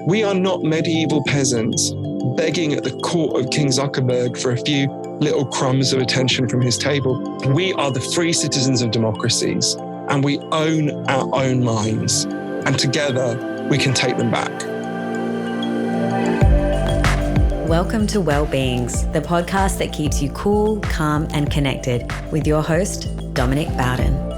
We are not medieval peasants begging at the court of King Zuckerberg for a few little crumbs of attention from his table. We are the free citizens of democracies, and we own our own minds. And together, we can take them back. Welcome to WellBeings, the podcast that keeps you cool, calm, and connected with your host, Dominic Bowden.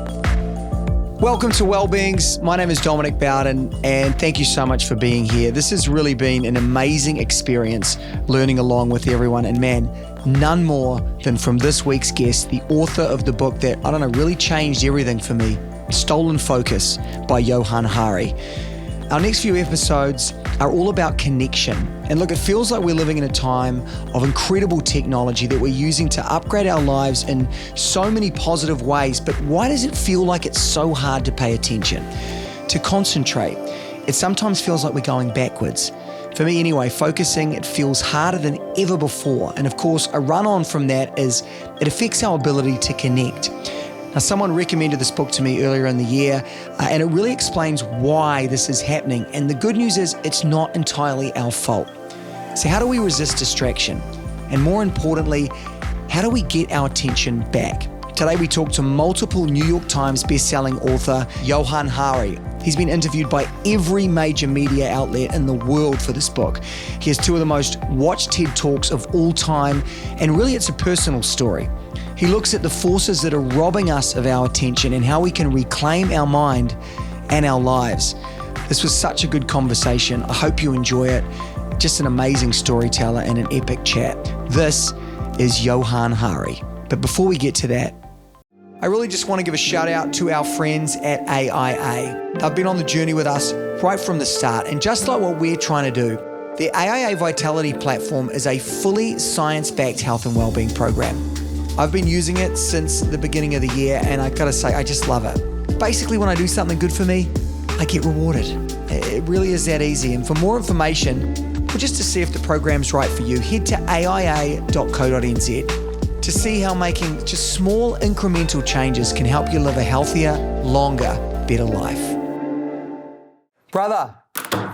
Welcome to WellBeings. My name is Dominic Bowden, and thank you so much for being here. This has really been an amazing experience learning along with everyone, and man, none more than from this week's guest, the author of the book that, really changed everything for me, Stolen Focus by JOHANN. Our next few episodes are all about connection. And look, it feels like we're living in a time of incredible technology that we're using to upgrade our lives in so many positive ways. But why does it feel like it's so hard to pay attention, to concentrate? It sometimes feels like we're going backwards. For me anyway, focusing, it feels harder than ever before. And of course, a run-on from that is it affects our ability to connect. Now, someone recommended this book to me earlier in the year, and it really explains why this is happening. And the good news is it's not entirely our fault. So how do we resist distraction? And more importantly, how do we get our attention back? Today, we talk to multiple New York Times bestselling author, JOHANN. He's been interviewed by every major media outlet in the world for this book. He has two of the most watched TED Talks of all time, and really it's a personal story. He looks at the forces that are robbing us of our attention and how we can reclaim our mind and our lives. This was such a good conversation. I hope you enjoy it. Just an amazing storyteller and an epic chat. This is JOHANN. But before we get to that, I really just want to give a shout out to our friends at AIA. They've been on the journey with us right from the start. And just like what we're trying to do, the AIA Vitality platform is a fully science-backed health and wellbeing program. I've been using it since the beginning of the year, and I gotta say, I just love it. Basically, when I do something good for me, I get rewarded. It really is that easy. And for more information, or just to see if the program's right for you, head to aia.co.nz to see how making just small incremental changes can help you live a healthier, longer, better life. Brother,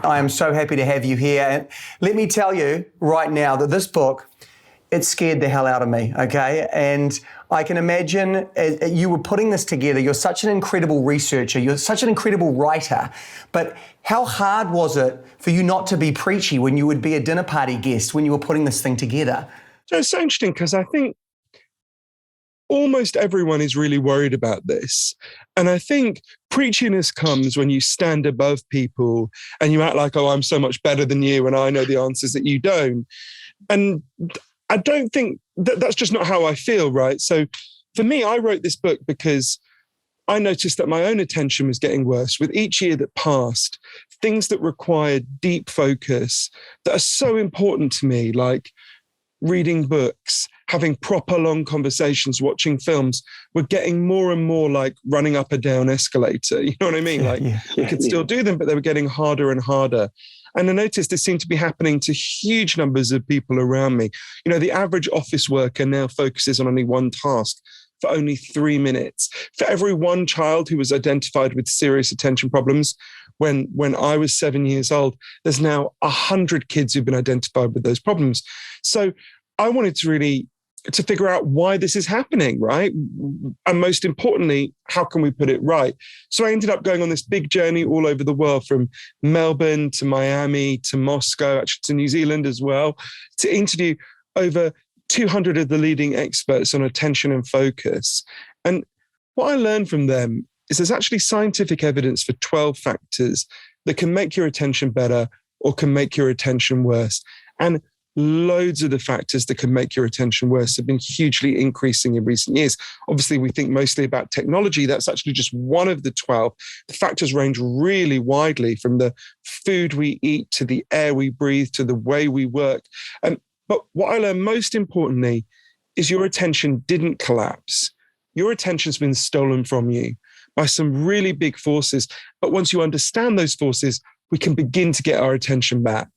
I am so happy to have you here. And let me tell you right now that this book, it scared the hell out of me, okay? And I can imagine you were putting this together. You're such an incredible researcher. You're such an incredible writer. But how hard was it for you not to be preachy when you would be a dinner party guest when you were putting this thing together? So it's so interesting because I think almost everyone is really worried about this. And I think preachiness comes when you stand above people and you act like, oh, I'm so much better than you and I know the answers that you don't. And I don't think that's just not how I feel, right? So for me, I wrote this book because I noticed that my own attention was getting worse. With each year that passed, things that required deep focus that are so important to me, like reading books, having proper long conversations, watching films, were getting more and more like running up a down escalator. You know what I mean? You could still do them, but they were getting harder and harder. And I noticed this seemed to be happening to huge numbers of people around me. You know, the average office worker now focuses on only one task for only 3 minutes. For every one child who was identified with serious attention problems when I was 7 years old, there's now 100 kids who've been identified with those problems. So I wanted to figure out why this is happening, right? And most importantly, how can we put it right? So I ended up going on this big journey all over the world, from Melbourne to Miami to Moscow, actually to New Zealand as well, to interview over 200 of the leading experts on attention and focus. And what I learned from them is there's actually scientific evidence for 12 factors that can make your attention better or can make your attention worse. And loads of the factors that can make your attention worse have been hugely increasing in recent years. Obviously, we think mostly about technology. That's actually just one of the 12. The factors range really widely, from the food we eat to the air we breathe to the way we work. But what I learned most importantly is your attention didn't collapse. Your attention's been stolen from you by some really big forces. But once you understand those forces, we can begin to get our attention back.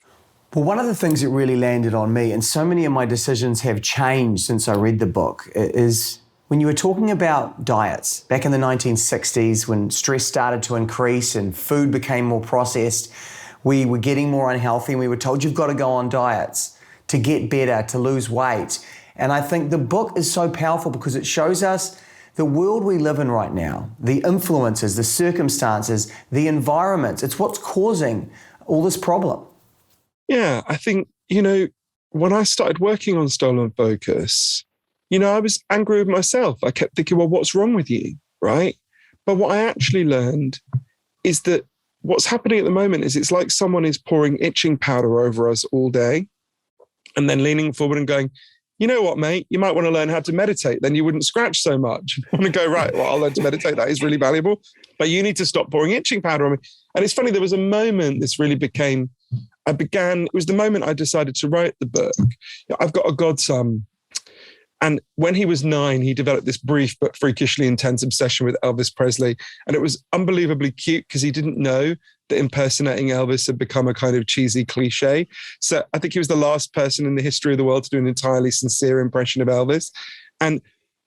Well, one of the things that really landed on me, and so many of my decisions have changed since I read the book, is when you were talking about diets back in the 1960s, when stress started to increase and food became more processed. we were getting more unhealthy, and we were told you've got to go on diets to get better, to lose weight. And I think the book is so powerful because it shows us the world we live in right now, the influences, the circumstances, the environments. It's what's causing all this problem. Yeah, I think, when I started working on Stolen Focus, I was angry with myself. I kept thinking, well, what's wrong with you, right? But what I actually learned is that what's happening at the moment is it's like someone is pouring itching powder over us all day and then leaning forward and going, you know what, mate, you might want to learn how to meditate. Then you wouldn't scratch so much. You want to go, right, well, I'll learn to meditate. That is really valuable. But you need to stop pouring itching powder on me. And it's funny, there was a moment this really became, it was the moment I decided to write the book. I've got a godson. And when he was 9, he developed this brief but freakishly intense obsession with Elvis Presley. And it was unbelievably cute because he didn't know that impersonating Elvis had become a kind of cheesy cliche. So I think he was the last person in the history of the world to do an entirely sincere impression of Elvis. And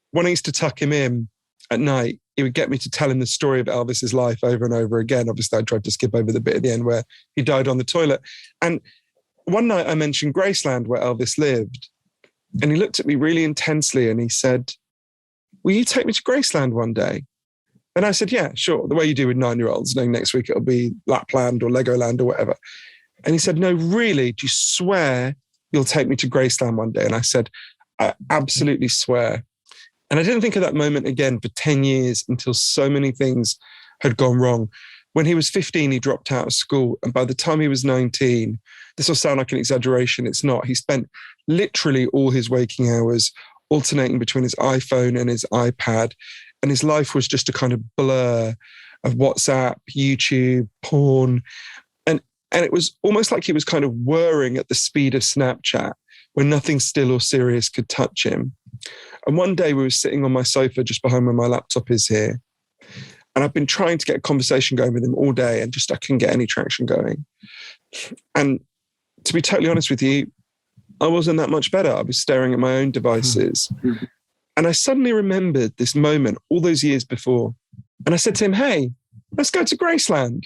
when I used to tuck him in at night, he would get me to tell him the story of Elvis's life over and over again. Obviously, I tried to skip over the bit at the end where he died on the toilet. And one night I mentioned Graceland, where Elvis lived. And he looked at me really intensely and he said, will you take me to Graceland one day? And I said, yeah, sure. The way you do with 9-year-olds, knowing next week it'll be Lapland or Legoland or whatever. And he said, no, really, do you swear you'll take me to Graceland one day? And I said, I absolutely swear. And I didn't think of that moment again for 10 years until so many things had gone wrong. When he was 15, he dropped out of school. And by the time he was 19, this will sound like an exaggeration. It's not. He spent literally all his waking hours alternating between his iPhone and his iPad. And his life was just a kind of blur of WhatsApp, YouTube, porn. And it was almost like he was kind of whirring at the speed of Snapchat when nothing still or serious could touch him. And one day we were sitting on my sofa just behind where my laptop is here. And I've been trying to get a conversation going with him all day and just I couldn't get any traction going. And to be totally honest with you, I wasn't that much better. I was staring at my own devices. Mm-hmm. And I suddenly remembered this moment all those years before. And I said to him, hey, let's go to Graceland.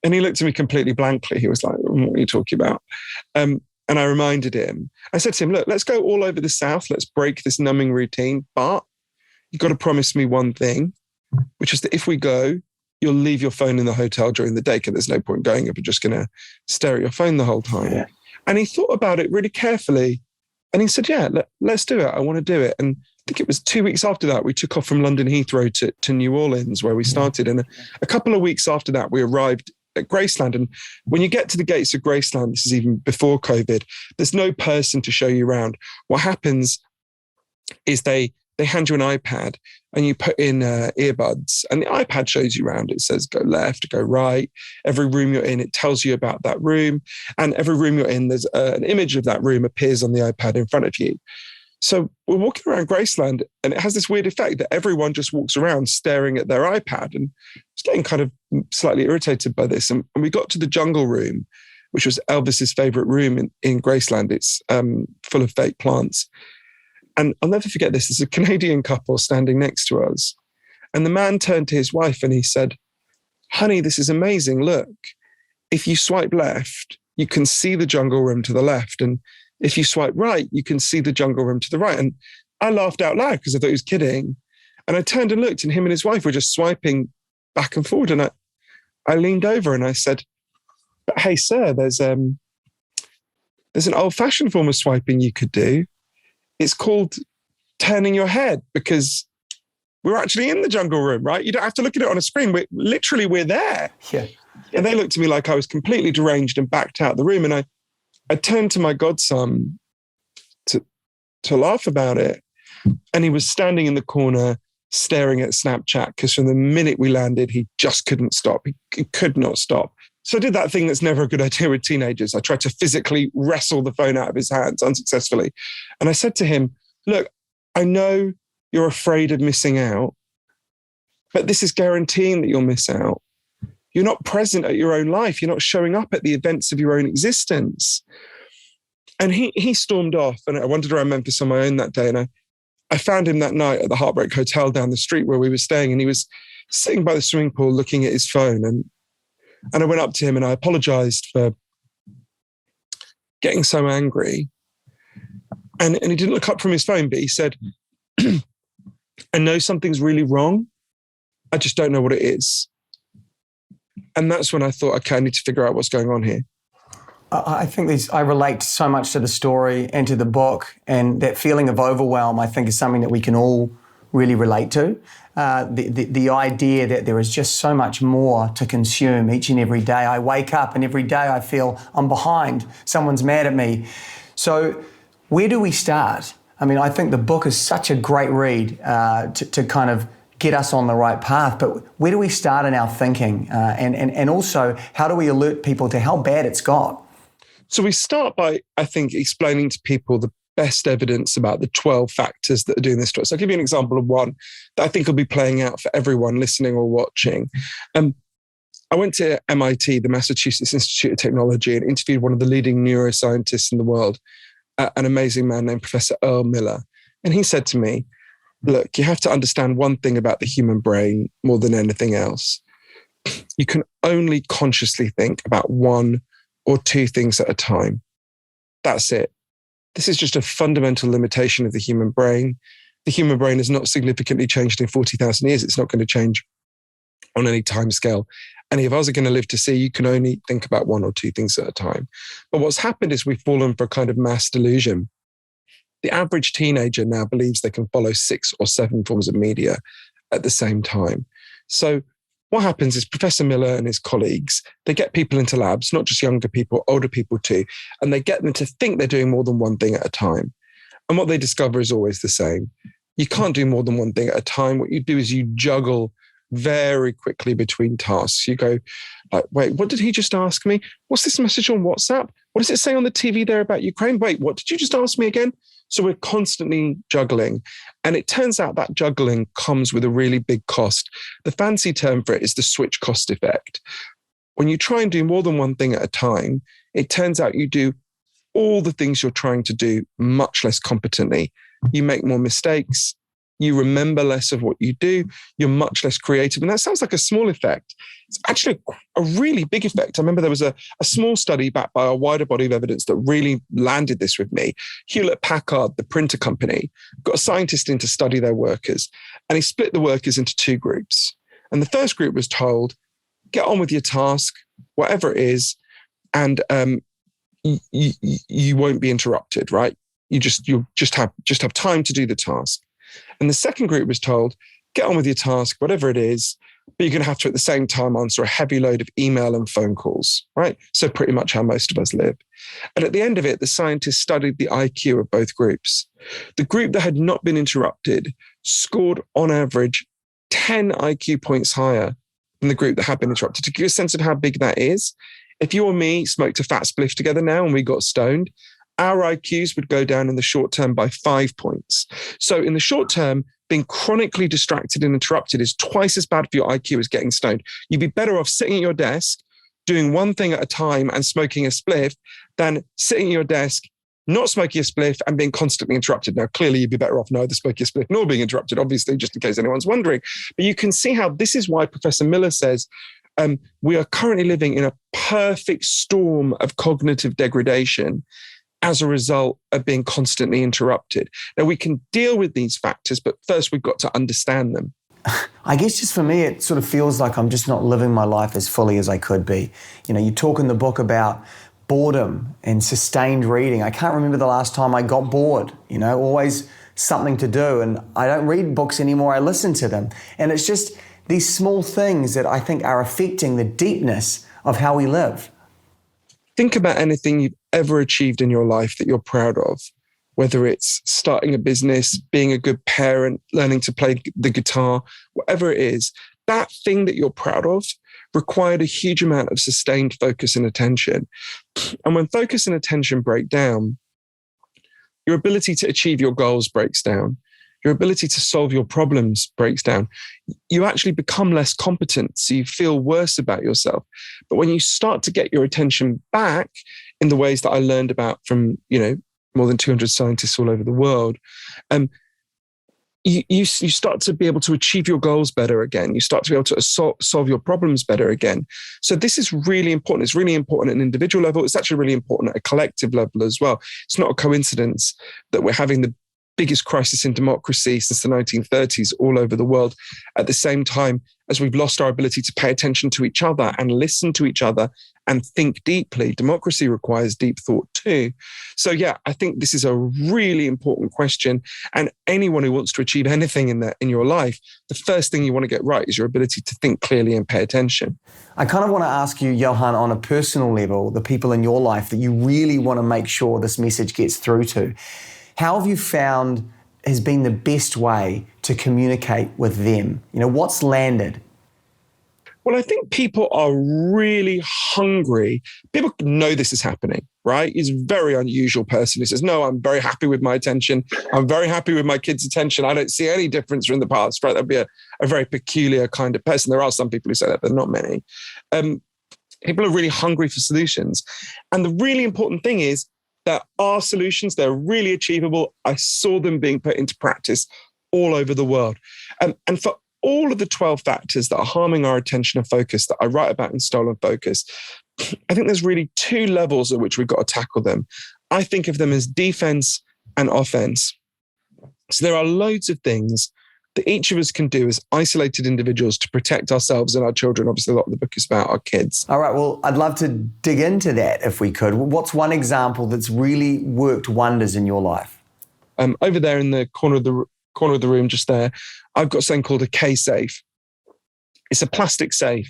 And he looked at me completely blankly. He was like, what are you talking about? And I reminded him. I said to him, look, let's go all over the South. Let's break this numbing routine. But you've got to promise me one thing, which is that if we go, you'll leave your phone in the hotel during the day because there's no point going if you're just going to stare at your phone the whole time. Yeah. And he thought about it really carefully. And he said, yeah, let's do it. I want to do it. And I think it was 2 weeks after that, we took off from London Heathrow to New Orleans, where we started. And a couple of weeks after that, we arrived at Graceland. And when you get to the gates of Graceland, this is even before COVID, there's no person to show you around. What happens is they hand you an iPad and you put in earbuds and the iPad shows you around. It says, go left, go right. Every room you're in, it tells you about that room. And every room you're in, there's an image of that room appears on the iPad in front of you. So we're walking around Graceland and it has this weird effect that everyone just walks around staring at their iPad. And I was getting kind of slightly irritated by this. And we got to the jungle room, which was Elvis's favorite room in Graceland. It's full of fake plants. And I'll never forget this. There's a Canadian couple standing next to us. And the man turned to his wife and he said, honey, this is amazing. Look, if you swipe left, you can see the jungle room to the left. And if you swipe right, you can see the jungle room to the right. And I laughed out loud because I thought he was kidding. And I turned and looked and him and his wife were just swiping back and forward. And I leaned over and I said, but hey, sir, there's an old-fashioned form of swiping you could do. It's called turning your head because we're actually in the jungle room, right? You don't have to look at it on a screen. We're there. Yeah. And they looked at me like I was completely deranged and backed out of the room. And I turned to my godson to laugh about it. And he was standing in the corner staring at Snapchat because from the minute we landed, he just couldn't stop. He could not stop. So I did that thing that's never a good idea with teenagers. I tried to physically wrestle the phone out of his hands unsuccessfully. And I said to him, look, I know you're afraid of missing out, but this is guaranteeing that you'll miss out. You're not present at your own life. You're not showing up at the events of your own existence. And he stormed off. And I wandered around Memphis on my own that day. And I found him that night at the Heartbreak Hotel down the street where we were staying. And he was sitting by the swimming pool looking at his phone. And And I went up to him and I apologized for getting so angry. And he didn't look up from his phone, but he said, I know something's really wrong. I just don't know what it is. And that's when I thought, okay, I need to figure out what's going on here. I think I relate so much to the story and to the book, and that feeling of overwhelm, I think, is something that we can all really relate to. The idea that there is just so much more to consume each and every day. I wake up and every day I feel I'm behind. Someone's mad at me. So where do we start? I mean, I think the book is such a great read to kind of get us on the right path, but where do we start in our thinking? And also, how do we alert people to how bad it's got? So we start by, I think, explaining to people the best evidence about the 12 factors that are doing this to us. I'll give you an example of one that I think will be playing out for everyone listening or watching. I went to MIT, the Massachusetts Institute of Technology, and interviewed one of the leading neuroscientists in the world, an amazing man named Professor Earl Miller. And he said to me, look, you have to understand one thing about the human brain more than anything else. You can only consciously think about one or two things at a time. That's it. This is just a fundamental limitation of the human brain. The human brain has not significantly changed in 40,000 years. It's not going to change on any time scale. And if ours are going to live to see, you can only think about one or two things at a time. But what's happened is we've fallen for a kind of mass delusion. The average teenager now believes they can follow 6 or 7 forms of media at the same time. So what happens is Professor Miller and his colleagues, they get people into labs, not just younger people, older people too, and they get them to think they're doing more than one thing at a time. And what they discover is always the same. You can't do more than one thing at a time. What you do is you juggle very quickly between tasks. You go, like, wait, what did he just ask me? What's this message on WhatsApp? What does it say on the TV there about Ukraine? Wait, what did you just ask me again? So we're constantly juggling. And it turns out that juggling comes with a really big cost. The fancy term for it is the switch cost effect. When you try and do more than one thing at a time, it turns out you do all the things you're trying to do much less competently. You make more mistakes. You remember less of what you do. You're much less creative. And that sounds like a small effect. It's actually a really big effect. I remember there was a small study backed by a wider body of evidence that really landed this with me. Hewlett-Packard, the printer company, got a scientist in to study their workers. And he split the workers into 2 groups. And the first group was told, get on with your task, whatever it is, and you won't be interrupted, right? You'll just have time to do the task. And the second group was told, get on with your task, whatever it is, but you're going to have to at the same time answer a heavy load of email and phone calls, right? So pretty much how most of us live. And at the end of it, the scientists studied the IQ of both groups. The group that had not been interrupted scored on average 10 IQ points higher than the group that had been interrupted. To give you a sense of how big that is, if you or me smoked a fat spliff together now and we got stoned, our IQs would go down in the short term by 5 points. So in the short term, being chronically distracted and interrupted is twice as bad for your IQ as getting stoned. You'd be better off sitting at your desk, doing one thing at a time and smoking a spliff than sitting at your desk, not smoking a spliff and being constantly interrupted. Now, clearly you'd be better off neither smoking a spliff nor being interrupted, obviously, just in case anyone's wondering. But you can see how this is why Professor Miller says we are currently living in a perfect storm of cognitive degradation as a result of being constantly interrupted. Now, we can deal with these factors, but first we've got to understand them. I guess just for me, it sort of feels like I'm just not living my life as fully as I could be. You know, you talk in the book about boredom and sustained reading. I can't remember the last time I got bored, you know, always something to do. And I don't read books anymore, I listen to them. And it's just these small things that I think are affecting the deepness of how we live. Think about anything you've ever achieved in your life that you're proud of, whether it's starting a business, being a good parent, learning to play the guitar, whatever it is. That thing that you're proud of required a huge amount of sustained focus and attention. And when focus and attention break down, your ability to achieve your goals breaks down. Your ability to solve your problems breaks down. You actually become less competent, so you feel worse about yourself. But when you start to get your attention back in the ways that I learned about from, more than 200 scientists all over the world, you start to be able to achieve your goals better again. You start to be able to solve your problems better again. So this is really important. It's really important at an individual level. It's actually really important at a collective level as well. It's not a coincidence that we're having the biggest crisis in democracy since the 1930s all over the world at the same time as we've lost our ability to pay attention to each other and listen to each other and think deeply. Democracy requires deep thought too. So yeah, I think this is a really important question. And anyone who wants to achieve anything in your life, the first thing you want to get right is your ability to think clearly and pay attention. I kind of want to ask you, Johann, on a personal level, the people in your life that you really want to make sure this message gets through to. How have you found has been the best way to communicate with them? What's landed? Well, I think people are really hungry. People know this is happening, right? He's a very unusual person who says, no, I'm very happy with my attention. I'm very happy with my kids' attention. I don't see any difference from the past, right? That'd be a very peculiar kind of person. There are some people who say that, but not many. People are really hungry for solutions. And the really important thing is that our solutions, they're really achievable. I saw them being put into practice all over the world. And for all of the 12 factors that are harming our attention and focus that I write about in Stolen Focus, I think there's really two levels at which we've got to tackle them. I think of them as defense and offense. So there are loads of things that each of us can do as isolated individuals to protect ourselves and our children. Obviously, a lot of the book is about our kids. All right, well, I'd love to dig into that if we could. What's one example that's really worked wonders in your life? Over there in the corner of the room just there, I've got something called a K-safe. It's a plastic safe.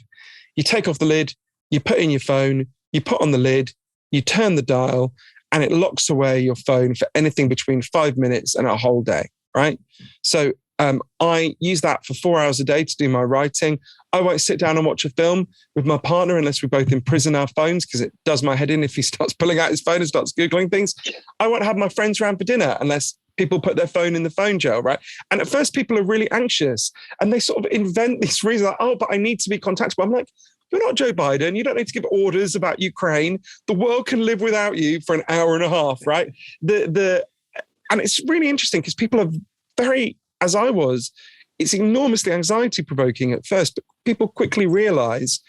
You take off the lid, you put in your phone, you put on the lid, you turn the dial, and it locks away your phone for anything between 5 minutes and a whole day, right? So I use that for 4 hours a day to do my writing. I won't sit down and watch a film with my partner unless we both imprison our phones, because it does my head in if he starts pulling out his phone and starts Googling things. I won't have my friends around for dinner unless people put their phone in the phone jail, right? And at first people are really anxious and they sort of invent this reason like, oh, but I need to be contactable. I'm like, you're not Joe Biden. You don't need to give orders about Ukraine. The world can live without you for an hour and a half, right? And it's really interesting because people are very, as I was, it's enormously anxiety provoking at first, but people quickly realize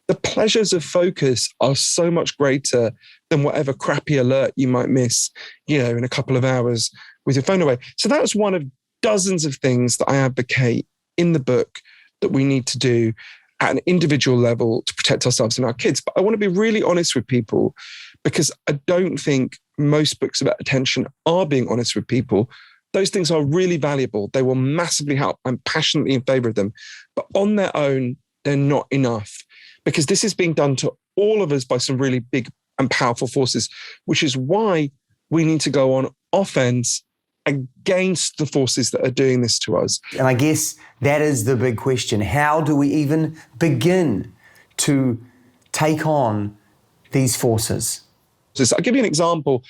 the pleasures of focus are so much greater than whatever crappy alert you might miss, in a couple of hours with your phone away. So that was one of dozens of things that I advocate in the book that we need to do at an individual level to protect ourselves and our kids. But I want to be really honest with people, because I don't think most books about attention are being honest with people. Those things are really valuable. They will massively help. I'm passionately in favor of them. But on their own, they're not enough, because this is being done to all of us by some really big and powerful forces, which is why we need to go on offense against the forces that are doing this to us. And I guess that is the big question. How do we even begin to take on these forces? So I'll give you an example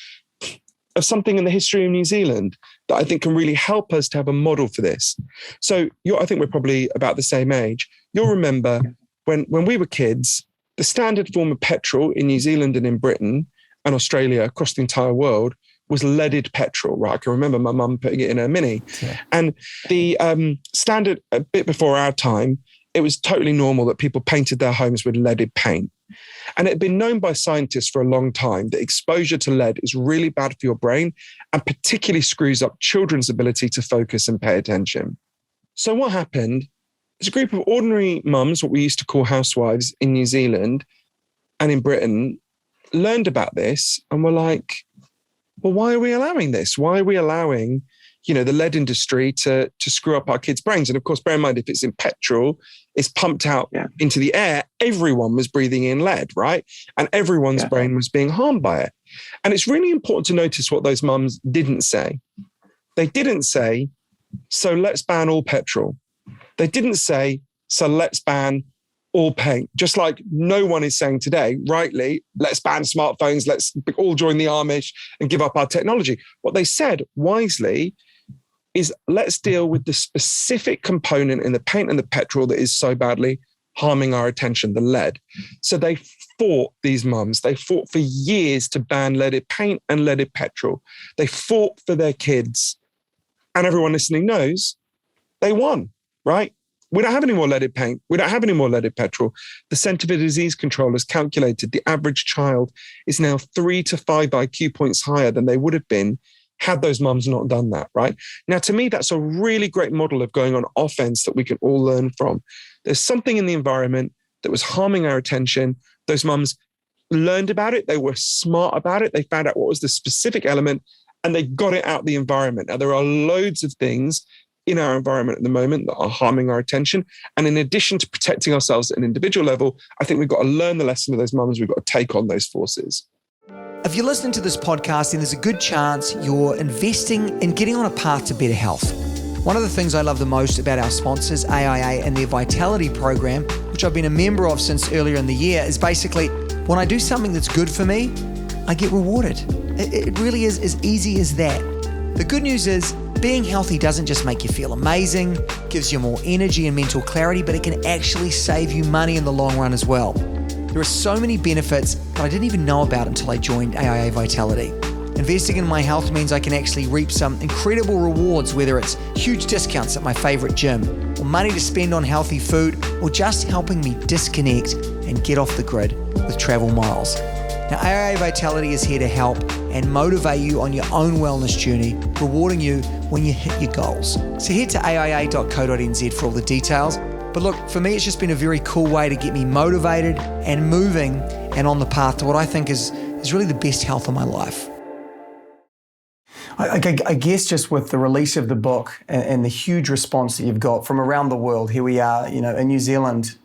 of something in the history of New Zealand that I think can really help us to have a model for this. So I think we're probably about the same age. You'll remember when we were kids, the standard form of petrol in New Zealand and in Britain and Australia, across the entire world, was leaded petrol, right? I can remember my mum putting it in her Mini. Yeah. And the standard, a bit before our time, it was totally normal that people painted their homes with leaded paint. And it had been known by scientists for a long time that exposure to lead is really bad for your brain and particularly screws up children's ability to focus and pay attention. So what happened is a group of ordinary mums, what we used to call housewives in New Zealand and in Britain, learned about this and were like, well, why are we allowing this? Why are we allowing, the lead industry to screw up our kids' brains? And of course, bear in mind, if it's in petrol, it's pumped out into the air. Everyone was breathing in lead, right? And everyone's brain was being harmed by it. And it's really important to notice what those mums didn't say. They didn't say, so let's ban all petrol. They didn't say, so let's ban all paint. Just like no one is saying today, rightly, let's ban smartphones, let's all join the Amish and give up our technology. What they said wisely is let's deal with the specific component in the paint and the petrol that is so badly harming our attention, the lead. So they fought, these mums, they fought for years to ban leaded paint and leaded petrol. They fought for their kids. And everyone listening knows They won, right? We don't have any more leaded paint. We don't have any more leaded petrol. The Centre for Disease Control has calculated the average child is now 3 to 5 IQ points higher than they would have been had those mums not done that, right? Now, to me, that's a really great model of going on offense that we can all learn from. There's something in the environment that was harming our attention. Those mums learned about it. They were smart about it. They found out what was the specific element and they got it out of the environment. Now, there are loads of things in our environment at the moment that are harming our attention. And in addition to protecting ourselves at an individual level, I think we've got to learn the lesson of those mums. We've got to take on those forces. If you're listening to this podcast, then there's a good chance you're investing in getting on a path to better health. One of the things I love the most about our sponsors, AIA and their Vitality program, which I've been a member of since earlier in the year, is basically when I do something that's good for me, I get rewarded. It really is as easy as that. The good news is being healthy doesn't just make you feel amazing, gives you more energy and mental clarity, but it can actually save you money in the long run as well. There are so many benefits that I didn't even know about until I joined AIA Vitality. Investing in my health means I can actually reap some incredible rewards, whether it's huge discounts at my favorite gym, or money to spend on healthy food, or just helping me disconnect and get off the grid with travel miles. Now, AIA Vitality is here to help and motivate you on your own wellness journey, rewarding you when you hit your goals. So head to aia.co.nz for all the details. But look, for me, it's just been a very cool way to get me motivated and moving and on the path to what I think is really the best health of my life. I guess just with the release of the book and the huge response that you've got from around the world, here we are, in New Zealand,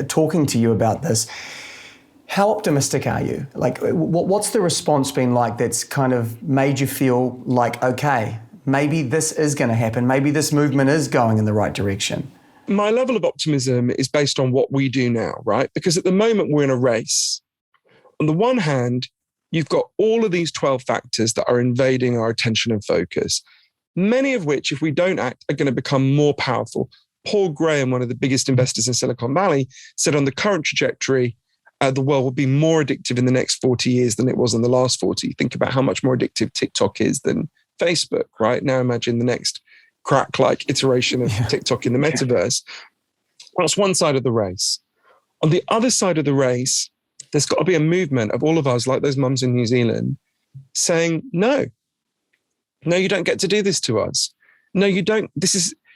talking to you about this. How optimistic are you? Like, what's the response been like that's kind of made you feel like, okay, maybe this is going to happen. Maybe this movement is going in the right direction. My level of optimism is based on what we do now, right? Because at the moment we're in a race. On the one hand, you've got all of these 12 factors that are invading our attention and focus, many of which, if we don't act, are going to become more powerful. Paul Graham, one of the biggest investors in Silicon Valley, said on the current trajectory, the world will be more addictive in the next 40 years than it was in the last 40. Think about how much more addictive TikTok is than Facebook, right? Now imagine the next crack-like iteration of TikTok in the metaverse. That's one side of the race. On the other side of the race, there's got to be a movement of all of us, like those mums in New Zealand, saying, no, you don't get to do this to us. No, you don't.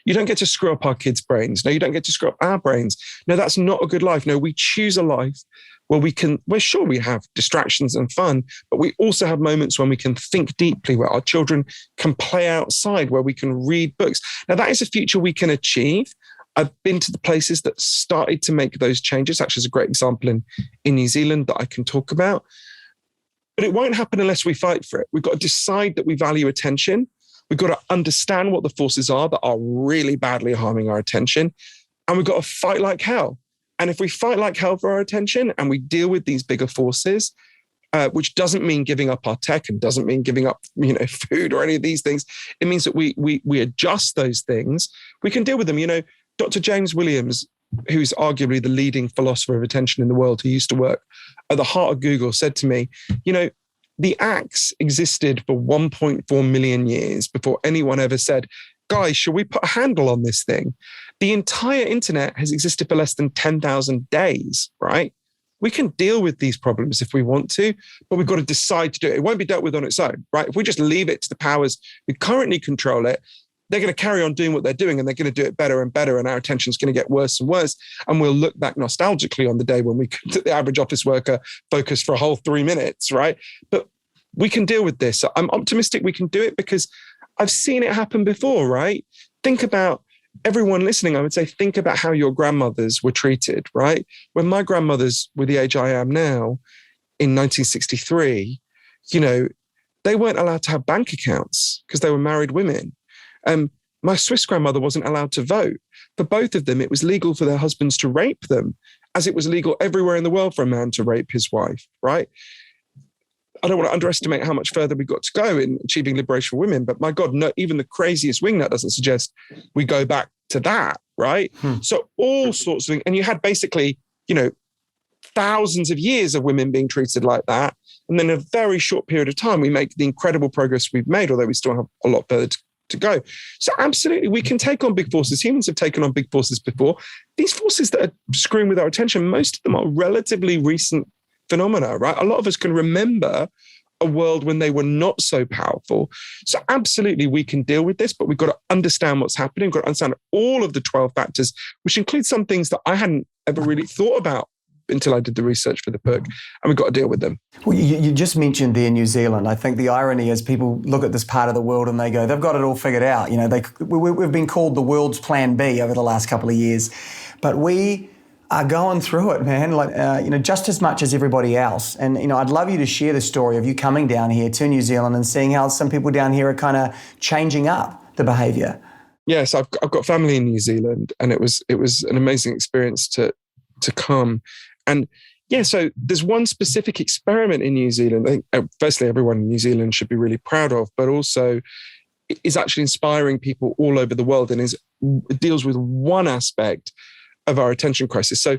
You don't get to screw up our kids' brains. No, you don't get to screw up our brains. No, that's not a good life. No, we choose a life where we're sure we have distractions and fun, but we also have moments when we can think deeply, where our children can play outside, where we can read books. Now, that is a future we can achieve. I've been to the places that started to make those changes. Actually, there's a great example in New Zealand that I can talk about. But it won't happen unless we fight for it. We've got to decide that we value attention. We've got to understand what the forces are that are really badly harming our attention. And we've got to fight like hell. And if we fight like hell for our attention and we deal with these bigger forces, which doesn't mean giving up our tech and doesn't mean giving up, food or any of these things. It means that we adjust those things. We can deal with them. Dr. James Williams, who's arguably the leading philosopher of attention in the world, who used to work at the heart of Google, said to me, the axe existed for 1.4 million years before anyone ever said, guys, shall we put a handle on this thing? The entire internet has existed for less than 10,000 days, right? We can deal with these problems if we want to, but we've got to decide to do it. It won't be dealt with on its own, right? If we just leave it to the powers who currently control it, they're going to carry on doing what they're doing and they're going to do it better and better. And our attention is going to get worse and worse. And we'll look back nostalgically on the day when the average office worker focused for a whole 3 minutes, right? But we can deal with this. I'm optimistic we can do it because I've seen it happen before, right? Think about everyone listening. I would say, think about how your grandmothers were treated, right? When my grandmothers were the age I am now in 1963, they weren't allowed to have bank accounts because they were married women. My Swiss grandmother wasn't allowed to vote. For both of them, it was legal for their husbands to rape them, as it was legal everywhere in the world for a man to rape his wife, right? I don't want to underestimate how much further we've got to go in achieving liberation for women, but my God, no, even the craziest wingnut doesn't suggest we go back to that, right? So all sorts of things. And you had basically, thousands of years of women being treated like that. And then in a very short period of time, we make the incredible progress we've made, although we still have a lot further to go. So absolutely, we can take on big forces. Humans have taken on big forces before. These forces that are screwing with our attention, most of them are relatively recent phenomena, right? A lot of us can remember a world when they were not so powerful. So absolutely, we can deal with this, but we've got to understand what's happening. We've got to understand all of the 12 factors, which includes some things that I hadn't ever really thought about until I did the research for the book, and we've got to deal with them. Well, you just mentioned there New Zealand. I think the irony is people look at this part of the world and they go, they've got it all figured out. You know, we've been called the world's plan B over the last couple of years, but we are going through it, man, like, just as much as everybody else. And, I'd love you to share the story of you coming down here to New Zealand and seeing how some people down here are kind of changing up the behaviour. Yes, I've got family in New Zealand, and it was an amazing experience to come. And yeah, so there's one specific experiment in New Zealand. I think, firstly, everyone in New Zealand should be really proud of, but also is actually inspiring people all over the world, and deals with one aspect of our attention crisis. So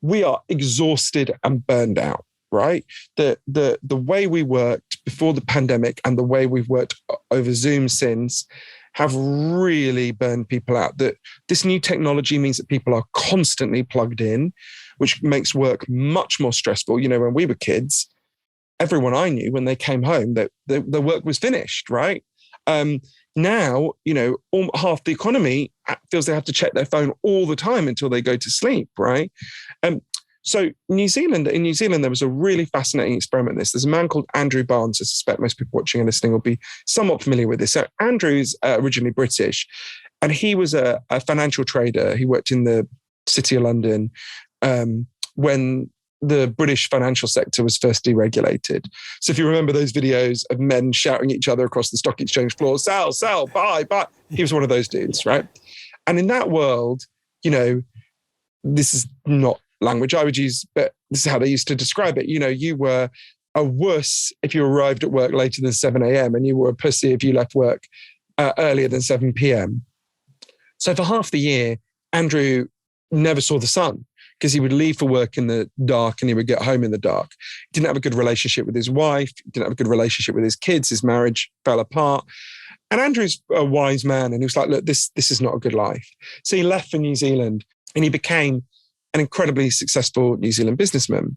we are exhausted and burned out, right? The way we worked before the pandemic and the way we've worked over Zoom since have really burned people out. That this new technology means that people are constantly plugged in, which makes work much more stressful. When we were kids, everyone I knew, when they came home, the work was finished, right? Now, half the economy feels they have to check their phone all the time until they go to sleep, right? So in New Zealand, there was a really fascinating experiment in this. There's a man called Andrew Barnes. I suspect most people watching and listening will be somewhat familiar with this. So Andrew's originally British, and he was a financial trader. He worked in the City of London when the British financial sector was first deregulated. So if you remember those videos of men shouting at each other across the stock exchange floor, sell, buy, he was one of those dudes, right? And in that world, this is not language I would use, but this is how they used to describe it. You were a wuss if you arrived at work later than 7 a.m. and you were a pussy if you left work earlier than 7 p.m. So for half the year, Andrew never saw the sun, because he would leave for work in the dark and he would get home in the dark. He didn't have a good relationship with his wife. He didn't have a good relationship with his kids. His marriage fell apart. And Andrew's a wise man, and he was like, look, this is not a good life. So he left for New Zealand, and he became an incredibly successful New Zealand businessman.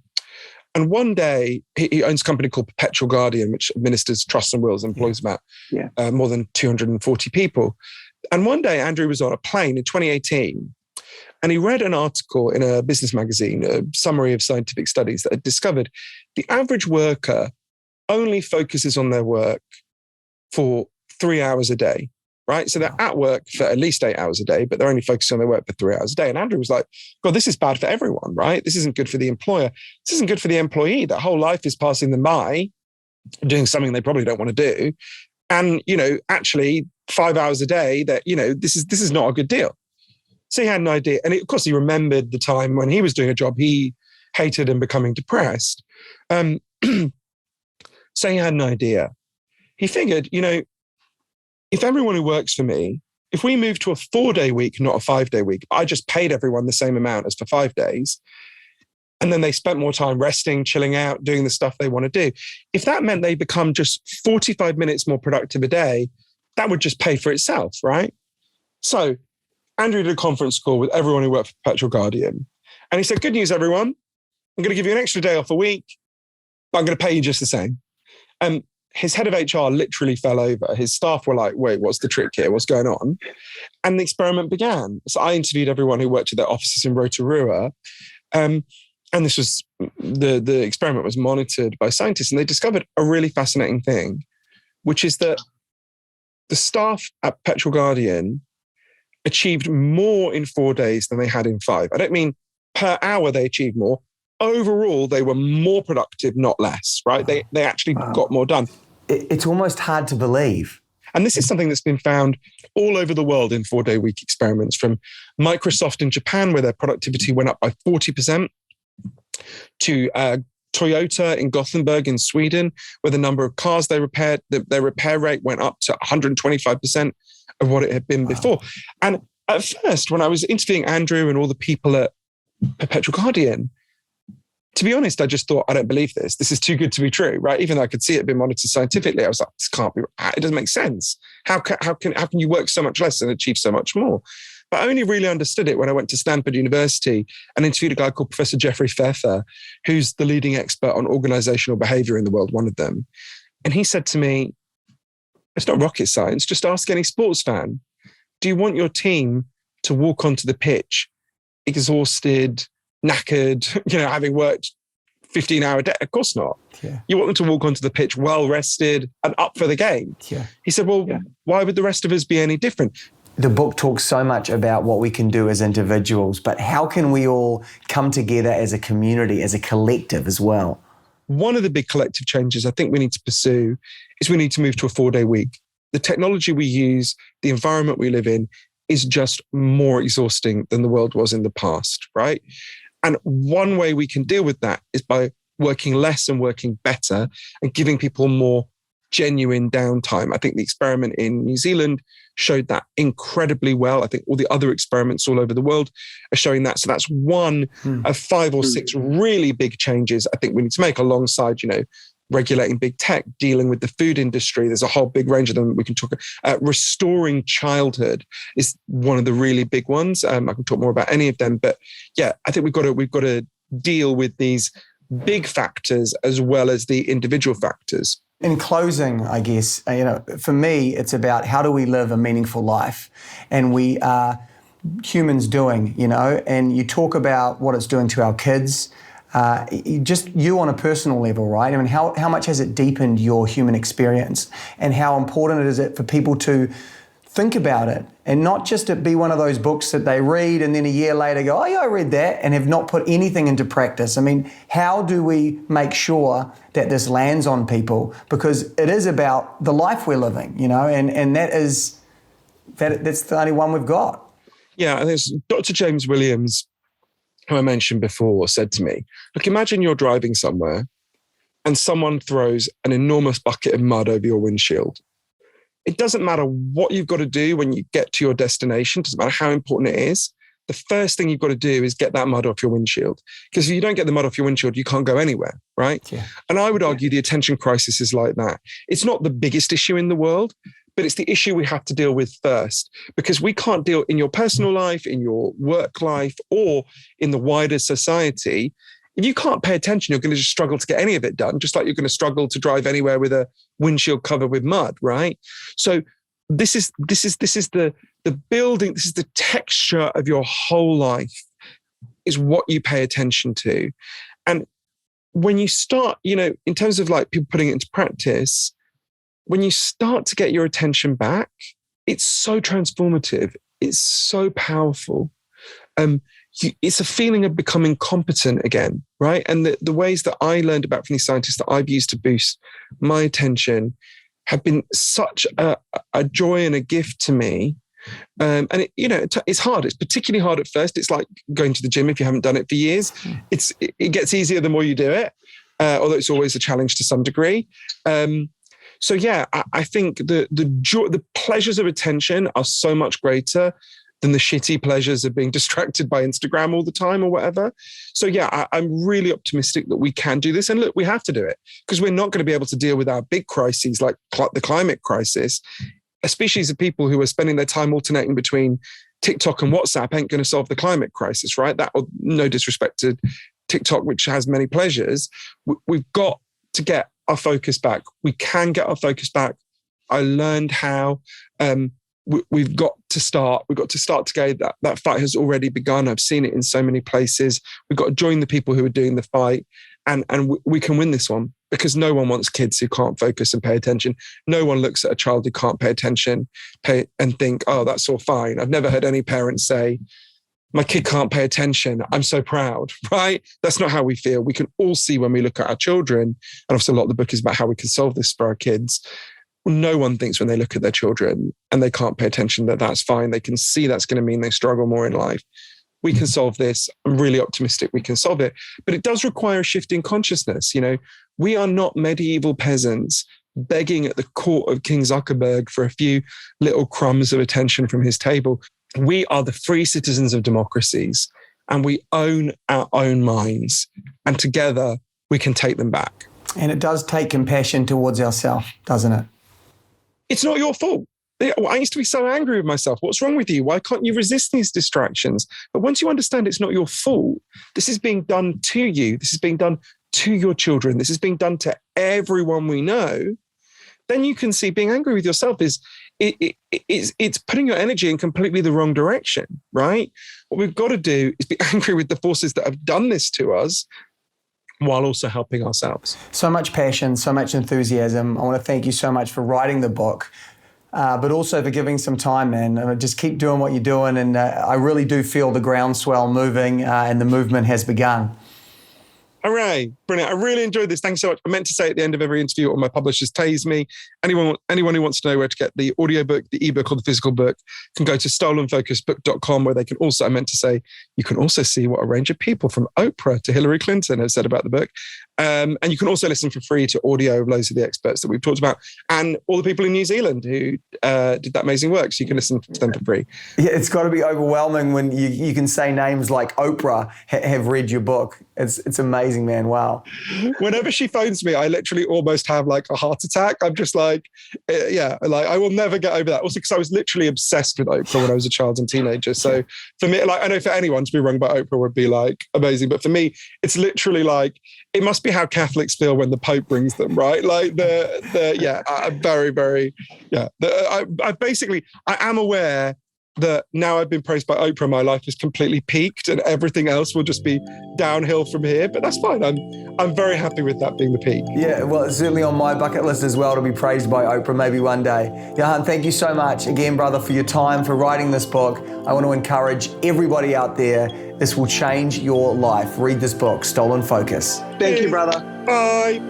And one day, he owns a company called Perpetual Guardian, which administers trusts and wills and employs about more than 240 people. And one day, Andrew was on a plane in 2018, and he read an article in a business magazine, a summary of scientific studies that had discovered the average worker only focuses on their work for 3 hours a day, right? So they're at work for at least 8 hours a day, but they're only focusing on their work for 3 hours a day. And Andrew was like, God, this is bad for everyone, right? This isn't good for the employer. This isn't good for the employee. That whole life is passing them by, doing something they probably don't want to do. And, actually 5 hours a day that, this is not a good deal. So he had an idea. And of course, he remembered the time when he was doing a job he hated and becoming depressed. So he had an idea. He figured, if everyone who works for me, if we move to a 4-day week, not a 5-day week, I just paid everyone the same amount as for 5 days, and then they spent more time resting, chilling out, doing the stuff they want to do. If that meant they become just 45 minutes more productive a day, that would just pay for itself, right? So Andrew did a conference call with everyone who worked for Perpetual Guardian. And he said, good news, everyone. I'm going to give you an extra day off a week, but I'm going to pay you just the same. And his head of HR literally fell over. His staff were like, wait, what's the trick here? What's going on? And the experiment began. So I interviewed everyone who worked at their offices in Rotorua. And this was, the experiment was monitored by scientists, and they discovered a really fascinating thing, which is that the staff at Perpetual Guardian achieved more in 4 days than they had in 5. I don't mean per hour they achieved more. Overall, they were more productive, not less, right? They actually got more done. It's almost hard to believe. And this is something that's been found all over the world in 4-day week experiments, from Microsoft in Japan, where their productivity went up by 40%, to Toyota in Gothenburg in Sweden, where the number of cars they repaired, their repair rate went up to 125% of what it had been before. And at first, when I was interviewing Andrew and all the people at Perpetual Guardian, to be honest, I just thought, I don't believe this. This is too good to be true, right? Even though I could see it being monitored scientifically, I was like, this can't be, it doesn't make sense. How can you work so much less and achieve so much more? But I only really understood it when I went to Stanford University and interviewed a guy called Professor Jeffrey Pfeffer, who's the leading expert on organizational behavior in the world, one of them. And he said to me, it's not rocket science, just ask any sports fan. Do you want your team to walk onto the pitch exhausted, knackered, having worked 15-hour day? Of course not. Yeah. You want them to walk onto the pitch well rested and up for the game. Yeah. He said, well, why would the rest of us be any different? The book talks so much about what we can do as individuals, but how can we all come together as a community, as a collective as well? One of the big collective changes I think we need to pursue is we need to move to a 4-day week. The technology we use, the environment we live in is just more exhausting than the world was in the past, right? And one way we can deal with that is by working less and working better and giving people more genuine downtime. I think the experiment in New Zealand showed that incredibly well. I think all the other experiments all over the world are showing that. So that's one of 5 or 6 really big changes I think we need to make alongside, regulating big tech, dealing with the food industry. There's a whole big range of them we can talk about. Restoring childhood is one of the really big ones. I can talk more about any of them, but yeah, I think we've got to deal with these big factors as well as the individual factors. In closing, I guess, for me, it's about how do we live a meaningful life? And we are humans doing, and you talk about what it's doing to our kids, just you on a personal level, right? I mean, how much has it deepened your human experience? And how important is it for people to think about it and not just it be one of those books that they read and then a year later go, oh yeah, I read that, and have not put anything into practice. I mean, how do we make sure that this lands on people? Because it is about the life we're living, and that's the only one we've got. Yeah, and there's Dr. James Williams, who I mentioned before, said to me, look, imagine you're driving somewhere and someone throws an enormous bucket of mud over your windshield. It doesn't matter what you've got to do when you get to your destination. It doesn't matter how important it is. The first thing you've got to do is get that mud off your windshield. Because if you don't get the mud off your windshield, you can't go anywhere, right? Yeah. And I would argue the attention crisis is like that. It's not the biggest issue in the world, but it's the issue we have to deal with first. Because we can't deal in your personal life, in your work life, or in the wider society. If you can't pay attention, you're going to just struggle to get any of it done, just like you're going to struggle to drive anywhere with a windshield covered with mud, right? So this is the building, this is the texture of your whole life, is what you pay attention to. And when you start, in terms of like people putting it into practice, when you start to get your attention back, it's so transformative. It's so powerful. It's a feeling of becoming competent again, right? And the ways that I learned about from these scientists that I've used to boost my attention have been such a joy and a gift to me. And it's hard. It's particularly hard at first. It's like going to the gym if you haven't done it for years. It gets easier the more you do it, although it's always a challenge to some degree. So yeah, I think the pleasures of attention are so much greater than the shitty pleasures of being distracted by Instagram all the time or whatever. So yeah, I'm really optimistic that we can do this. And look, we have to do it because we're not going to be able to deal with our big crises like the climate crisis. A species of people who are spending their time alternating between TikTok and WhatsApp ain't going to solve the climate crisis, right? That, no disrespect to TikTok, which has many pleasures. We've got to get our focus back. We can get our focus back. I learned how. We've got to start. We've got to start together. That fight has already begun. I've seen it in so many places. We've got to join the people who are doing the fight, and we can win this one because no one wants kids who can't focus and pay attention. No one looks at a child who can't pay attention and think, oh, that's all fine. I've never heard any parents say, my kid can't pay attention, I'm so proud, right? That's not how we feel. We can all see when we look at our children, and obviously a lot of the book is about how we can solve this for our kids. No one thinks when they look at their children and they can't pay attention that that's fine. They can see that's going to mean they struggle more in life. We can solve this. I'm really optimistic we can solve it. But it does require a shift in consciousness. We are not medieval peasants begging at the court of King Zuckerberg for a few little crumbs of attention from his table. We are the free citizens of democracies. and we own our own minds. And together we can take them back. And it does take compassion towards ourselves, doesn't it? It's not your fault. I used to be so angry with myself. What's wrong with you? Why can't you resist these distractions? But once you understand it's not your fault, this is being done to you. This is being done to your children. This is being done to everyone we know. Then you can see being angry with yourself is it's putting your energy in completely the wrong direction, right? What we've got to do is be angry with the forces that have done this to us while also helping ourselves. So much passion, so much enthusiasm. I want to thank you so much for writing the book, but also for giving some time, man. Just keep doing what you're doing, and I really do feel the groundswell moving, and the movement has begun. Hooray. Brilliant. I really enjoyed this. Thanks so much. I meant to say at the end of every interview, all my publishers tase me. Anyone who wants to know where to get the audiobook, the ebook, or the physical book can go to stolenfocusbook.com, where they can also, I meant to say, you can also see what a range of people from Oprah to Hillary Clinton have said about the book. And you can also listen for free to audio of loads of the experts that we've talked about and all the people in New Zealand who did that amazing work. So you can listen to them for free. Yeah, it's got to be overwhelming when you can say names like Oprah have read your book. It's amazing, man. Wow. Whenever she phones me, I literally almost have like a heart attack. I'm just like, I will never get over that. Also, because I was literally obsessed with Oprah when I was a child and teenager. So for me, like, I know for anyone to be rung by Oprah would be like amazing. But for me, it's literally like, it must be how Catholics feel when the Pope brings them, right? Like I'm very, very, I am aware that now I've been praised by Oprah, my life is completely peaked and everything else will just be downhill from here. But that's fine. I'm very happy with that being the peak. Yeah, well, it's certainly on my bucket list as well to be praised by Oprah maybe one day. Johann, thank you so much again, brother, for your time, for writing this book. I want to encourage everybody out there, this will change your life. Read this book, Stolen Focus. Thank you, brother. Bye.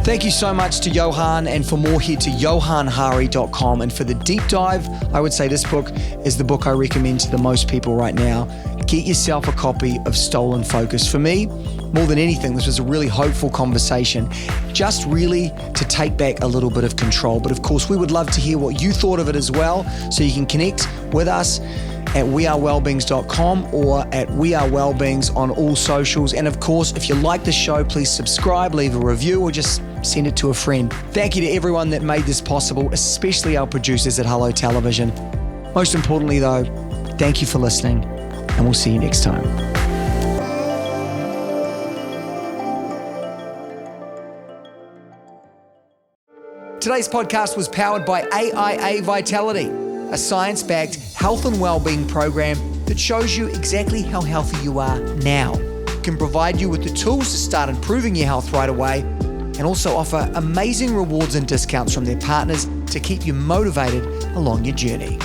Thank you so much to Johann, and for more, head to johannhari.com. And for the deep dive, I would say this book is the book I recommend to the most people right now. Get yourself a copy of Stolen Focus. For me, more than anything, this was a really hopeful conversation, just really to take back a little bit of control. But of course, we would love to hear what you thought of it as well. So you can connect with us at wearewellbeings.com or at wearewellbeings on all socials. And of course, if you like the show, please subscribe, leave a review, or just send it to a friend. Thank you to everyone that made this possible, especially our producers at Hello Television. Most importantly though, thank you for listening, and we'll see you next time. Today's podcast was powered by AIA Vitality, a science-backed health and well-being program that shows you exactly how healthy you are now. It can provide you with the tools to start improving your health right away, and also offer amazing rewards and discounts from their partners to keep you motivated along your journey.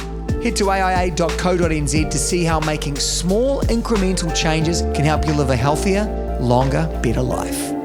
Head to aia.co.nz to see how making small incremental changes can help you live a healthier, longer, better life.